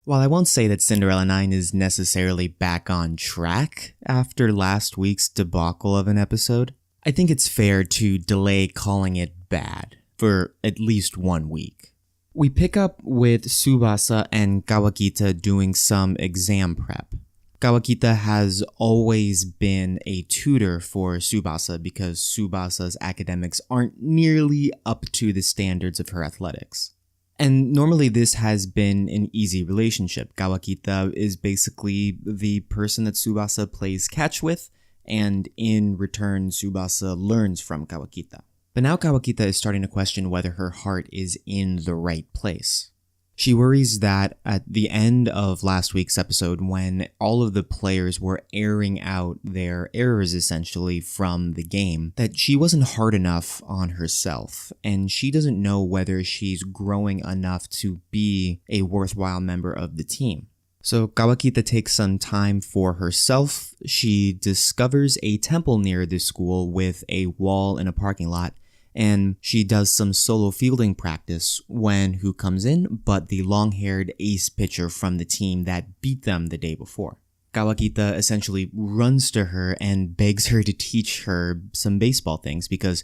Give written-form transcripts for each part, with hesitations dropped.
While I won't say that Cinderella 9 is necessarily back on track after last week's debacle of an episode, I think it's fair to delay calling it bad for at least 1 week. We pick up with Tsubasa and Kawakita doing some exam prep. Kawakita has always been a tutor for Tsubasa because Tsubasa's academics aren't nearly up to the standards of her athletics. And normally this has been an easy relationship. Kawakita is basically the person that Tsubasa plays catch with, and in return Tsubasa learns from Kawakita. But now Kawakita is starting to question whether her heart is in the right place. She worries that at the end of last week's episode, when all of the players were airing out their errors essentially from the game, that she wasn't hard enough on herself, and she doesn't know whether she's growing enough to be a worthwhile member of the team. So Kawakita takes some time for herself. She discovers a temple near the school with a wall in a parking lot, and she does some solo fielding practice when who comes in but the long-haired ace pitcher from the team that beat them the day before. Kawakita essentially runs to her and begs her to teach her some baseball things because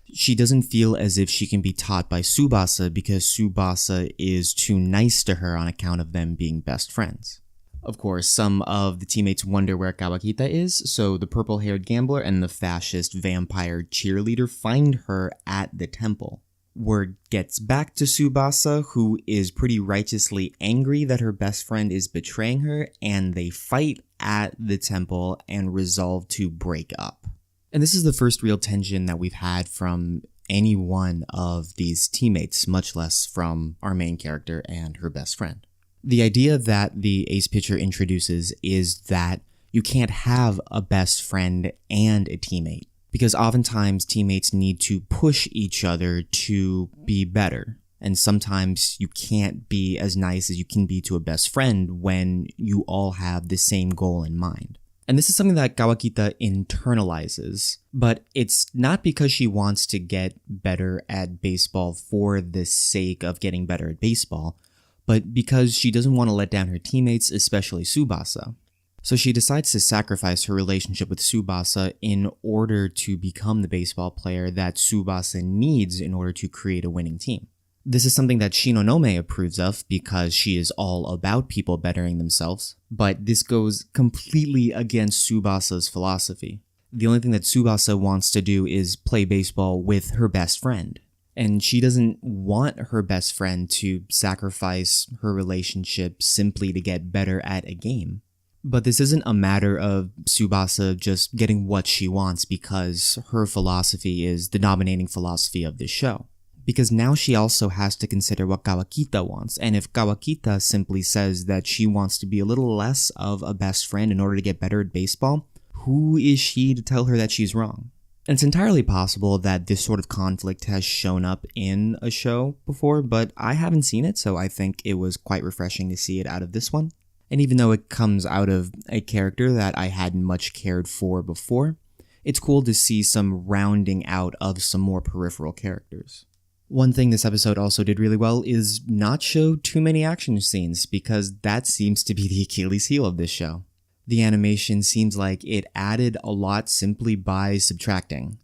she doesn't feel as if she can be taught by Tsubasa because Tsubasa is too nice to her on account of them being best friends. Of course, some of the teammates wonder where Kawakita is, so the purple-haired gambler and the fascist vampire cheerleader find her at the temple. Word gets back to Tsubasa, who is pretty righteously angry that her best friend is betraying her, and they fight at the temple and resolve to break up. And this is the first real tension that we've had from any one of these teammates, much less from our main character and her best friend. The idea that the ace pitcher introduces is that you can't have a best friend and a teammate, because oftentimes teammates need to push each other to be better, and sometimes you can't be as nice as you can be to a best friend when you all have the same goal in mind. And this is something that Kawakita internalizes, but it's not because she wants to get better at baseball for the sake of getting better at baseball, but because she doesn't want to let down her teammates, especially Tsubasa. So she decides to sacrifice her relationship with Tsubasa in order to become the baseball player that Tsubasa needs in order to create a winning team. This is something that Shinonome approves of because she is all about people bettering themselves, but this goes completely against Tsubasa's philosophy. The only thing that Tsubasa wants to do is play baseball with her best friend. And she doesn't want her best friend to sacrifice her relationship simply to get better at a game. But this isn't a matter of Tsubasa just getting what she wants because her philosophy is the dominating philosophy of this show. Because now she also has to consider what Kawakita wants, and if Kawakita simply says that she wants to be a little less of a best friend in order to get better at baseball, who is she to tell her that she's wrong? And it's entirely possible that this sort of conflict has shown up in a show before, but I haven't seen it, so I think it was quite refreshing to see it out of this one. And even though it comes out of a character that I hadn't much cared for before, it's cool to see some rounding out of some more peripheral characters. One thing this episode also did really well is not show too many action scenes, because that seems to be the Achilles heel of this show. The animation seems like it added a lot simply by subtracting.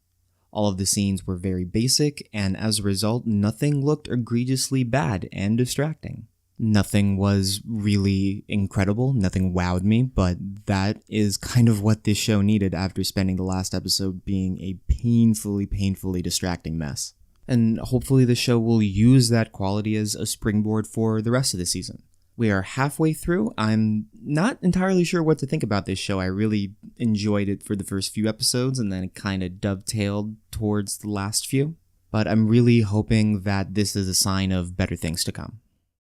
All of the scenes were very basic, and as a result, nothing looked egregiously bad and distracting. Nothing was really incredible, nothing wowed me, but that is kind of what this show needed after spending the last episode being a painfully distracting mess. And hopefully the show will use that quality as a springboard for the rest of the season. We are halfway through. I'm not entirely sure what to think about this show. I really enjoyed it for the first few episodes, and then it kind of dovetailed towards the last few. But I'm really hoping that this is a sign of better things to come.